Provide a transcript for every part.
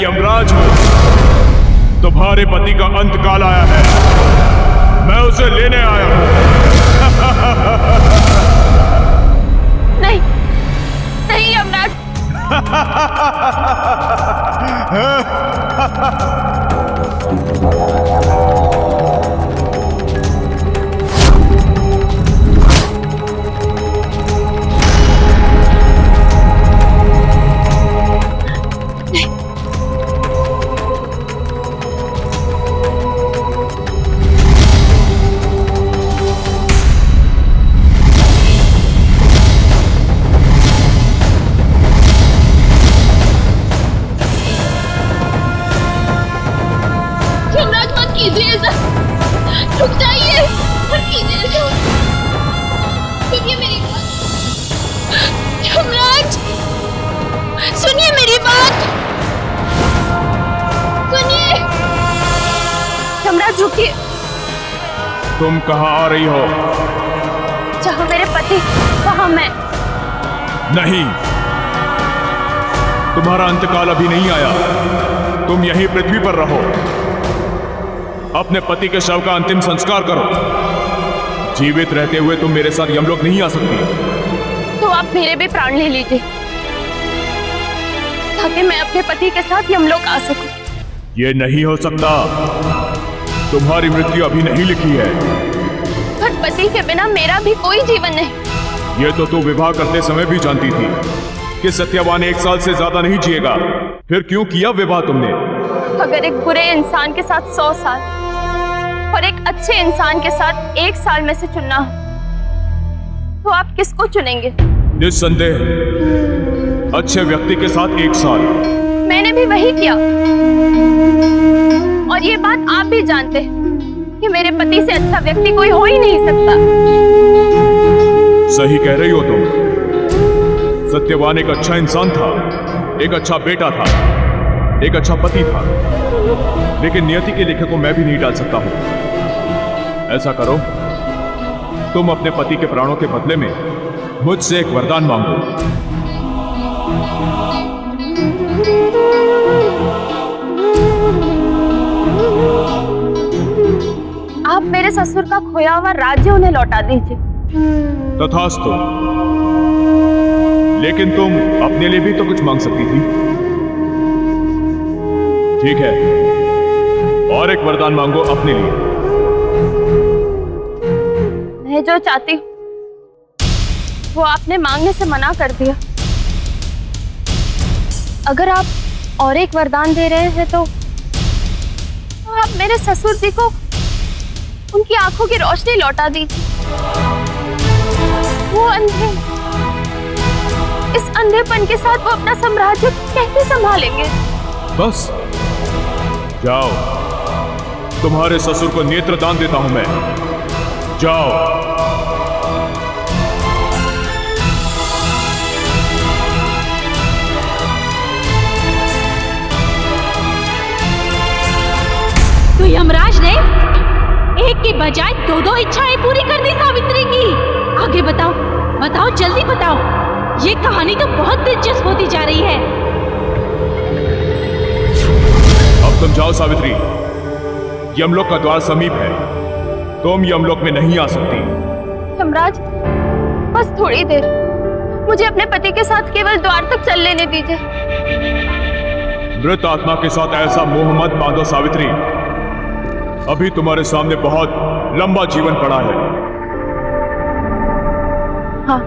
यमराज हूं। तुम्हारे पति का अंतकाल आया है, मैं उसे लेने आया हूं। नहीं नहीं यमराज। रुक जाइए, मत कीजिए ऐसा। सुनिए मेरी बात यमराज, सुनिए मेरी बात, सुनिए। यमराज रुकिए। तुम कहाँ आ रही हो? जहाँ मेरे पति वहाँ मैं। नहीं, तुम्हारा अंतकाल अभी नहीं आया। तुम यहीं पृथ्वी पर रहो, अपने पति के शव का अंतिम संस्कार करो। जीवित रहते हुए तुम मेरे साथ यमलोक नहीं आ सकती। तो आप मेरे भी प्राण ले लीजिए ताकि मैं अपने पति के साथ यमलोक आ सकूं। ये नहीं हो सकता, तुम्हारी मृत्यु अभी नहीं लिखी है। पर पति के बिना मेरा भी कोई जीवन नहीं। ये तो तू विवाह करते समय भी जानती थी कि सत्यवान 1 साल से ज्यादा नहीं जिएगा, फिर क्यों किया विवाह तुमने? अगर एक बुरे इंसान के साथ 100 साल और एक अच्छे इंसान के साथ 1 साल में से चुनना हो तो आप किसको चुनेंगे? निस्संदेह अच्छे व्यक्ति के साथ 1 साल। मैंने भी वही किया और ये बात आप भी जानते हैं कि मेरे पति से अच्छा व्यक्ति कोई हो ही नहीं सकता। सही कह रही हो तुम। सत्यवान एक अच्छा इंसान था, एक अच्छा बेटा था, एक अच्छा पति था, लेकिन नियति के लिखे को मैं भी नहीं डाल सकता हूं। ऐसा करो, तुम अपने पति के प्राणों के बदले में मुझसे एक वरदान मांगो। आप मेरे ससुर का खोया हुआ राज्य उन्हें लौटा दीजिए। तथास्तु, लेकिन तुम अपने लिए भी तो कुछ मांग सकती थी। ठीक है, और एक वरदान मांगो अपने लिए। मैं जो चाहती हूँ वो आपने मांगने से मना कर दिया। अगर आप और एक वरदान दे रहे हैं तो आप मेरे ससुर जी को उनकी आंखों की रोशनी लौटा दीजिए। वो अंधे, इस अंधेपन के साथ वो अपना साम्राज्य कैसे संभालेंगे? बस जाओ, तुम्हारे ससुर को नेत्र दान देता हूं मैं। जाओ। तो यमराज ने एक के बजाय 2-2 इच्छाएं पूरी कर दी सावित्री की। आगे बताओ, बताओ, जल्दी बताओ। ये कहानी तो बहुत दिलचस्प होती जा रही है। अब तुम जाओ सावित्री, यमलोक का द्वार समीप है, तुम यमलोक में नहीं आ सकती। यमराज, बस थोड़ी देर मुझे अपने पति के साथ केवल द्वार तक चल लेने दीजिए। मृत आत्मा के साथ ऐसा मोह मत बांधो सावित्री। अभी तुम्हारे सामने बहुत लंबा जीवन पड़ा है। हाँ,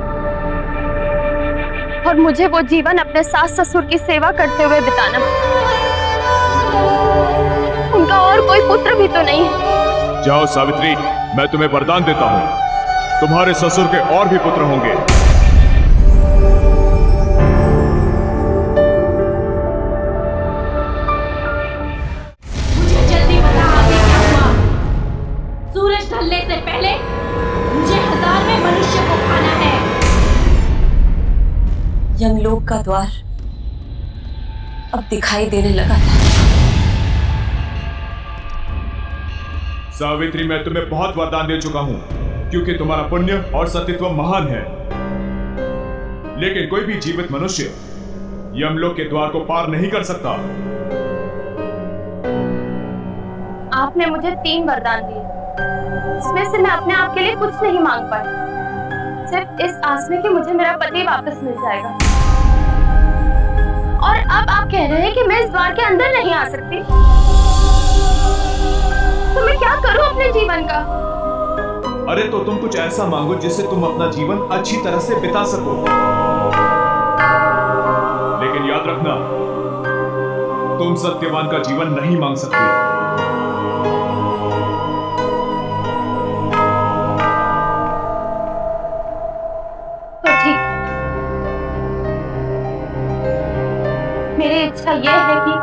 और मुझे वो जीवन अपने सास ससुर की सेवा करते हुए बिताना। उनका और कोई पुत्र भी तो नहीं है। जाओ सावित्री, मैं तुम्हें वरदान देता हूं, तुम्हारे ससुर के और भी पुत्र होंगे। मुझे जल्दी बता आगे क्या हुआ। सूरज ढलने से पहले मुझे 1000वें मनुष्य को खाना है। यमलोक का द्वार अब दिखाई देने लगा था। सावित्री, मैं तुम्हें बहुत वरदान दे चुका हूं क्योंकि तुम्हारा पुण्य और सतीत्व महान है, लेकिन कोई भी जीवित मनुष्य यमलोक के द्वार को पार नहीं कर सकता। आपने मुझे 3 वरदान दिए, इसमें से मैं अपने आप के लिए कुछ नहीं मांग पाई, सिर्फ इस आस में कि मुझे मेरा पति वापस मिल जाएगा। और अब आप कह रहे हैं कि मैं इस द्वार के अंदर नहीं आ सकती, तो मैं क्या करूं अपने जीवन का? अरे तो तुम कुछ ऐसा मांगो जिससे तुम अपना जीवन अच्छी तरह से बिता सको। लेकिन याद रखना, तुम सत्यवान का जीवन नहीं मांग सकती। तो ठीक, मेरी इच्छा यह है कि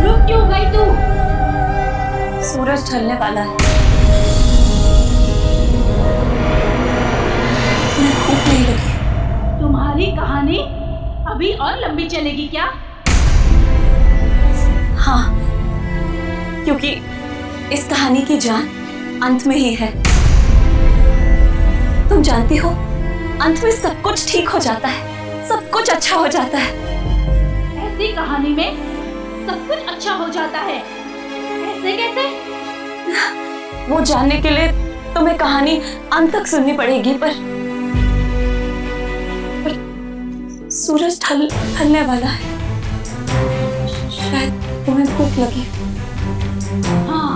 रुक क्यों गई तू? सूरज ढलने वाला है, मैं भूख नहीं लगी। तुम्हारी कहानी अभी और लंबी चलेगी क्या? हाँ, क्योंकि इस कहानी की जान अंत में ही है। तुम जानती हो, अंत में सब कुछ ठीक हो जाता है, सब कुछ अच्छा हो जाता है। ऐसी कहानी में सब कुछ अच्छा हो जाता है, ऐसे कैसे? वो जानने के लिए तुम्हें कहानी अंत तक सुननी पड़ेगी, पर सूरज ढलने वाला है, शायद तुम्हें भूख लगी। हाँ,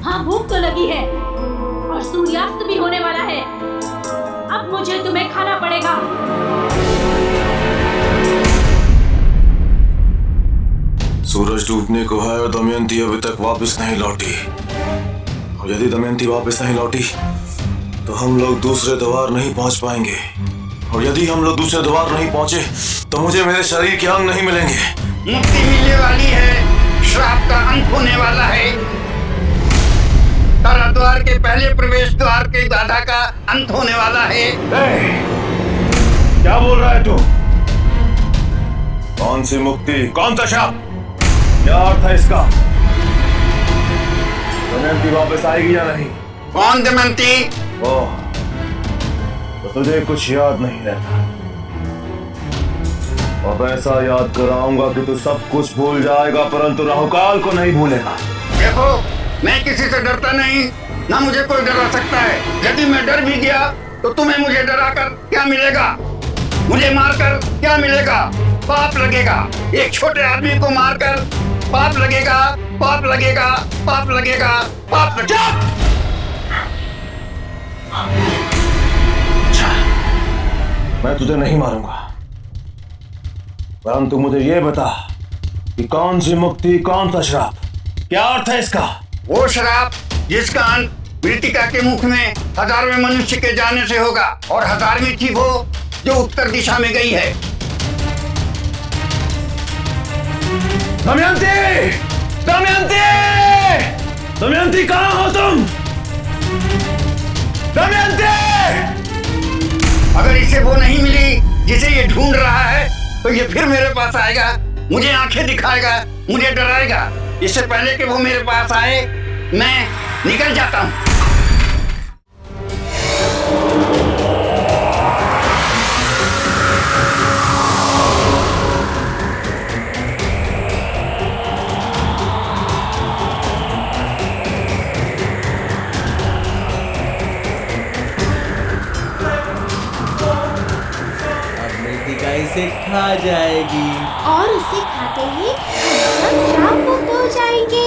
हाँ भूख तो लगी है और सूर्यास्त भी होने वाला है। अब मुझे तुम्हें खाना पड़ेगा। सूरज डूबने को है और दमयंती अभी तक वापस नहीं लौटी। और यदि दमयंती वापस नहीं लौटी तो हम लोग दूसरे द्वार नहीं पहुंच पाएंगे। और यदि हम लोग दूसरे द्वार नहीं पहुंचे तो मुझे मेरे शरीर के अंग नहीं मिलेंगे। मुक्ति मिलने वाली है, श्राप का अंत होने वाला है। तारा द्वार के पहले प्रवेश द्वार के बाधा का अंत होने वाला है। क्या बोल रहा है तू? कौन सी मुक्ति, कौन सा श्राप, क्या अर्थ है इसका? दमयंती वापस आएगी या नहीं? कौन दमयंती? ओह, तो तुझे कुछ याद नहीं रहता। अब ऐसा याद कराऊंगा कि तू सब कुछ भूल जाएगा, परंतु राहुकाल को नहीं भूलेगा। देखो, मैं किसी से डरता नहीं, ना मुझे कोई डरा सकता है। यदि मैं डर भी गया तो तुम्हें मुझे डराकर क्या मिलेगा? मुझे मारकर क्या मिलेगा? पाप लगेगा। एक छोटे आदमी को मारकर पाप लगेगा, पाप लगेगा, पाप लगेगा, पाप लगेगा। मैं तुझे नहीं मारूंगा, परंतु मुझे ये बता कि कौन सी मुक्ति, कौन सा श्राप, क्या अर्थ है इसका? वो शराब जिसका अंत मृतिका के मुख में 1000वें मनुष्य के जाने से होगा, और 1000वीं थी वो जो उत्तर दिशा में गई है। दमयंती! दमयंती! दमयंती, कहाँ हो तुम? दमयंती! अगर इसे वो नहीं मिली जिसे ये ढूंढ रहा है तो ये फिर मेरे पास आएगा, मुझे आंखें दिखाएगा, मुझे डराएगा। इससे पहले कि वो मेरे पास आए मैं निकल जाता हूँ। इसे खा जाएगी और उसे खाते ही हम श्राप मुक्त हो जाएंगे।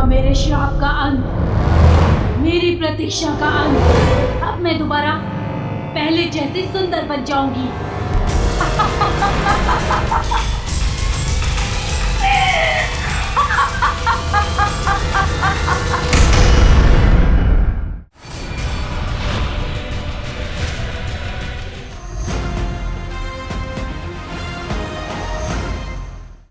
मेरे श्राप का अंत, मेरी प्रतीक्षा का अंत। अब मैं दोबारा पहले जैसी सुंदर बन जाऊंगी।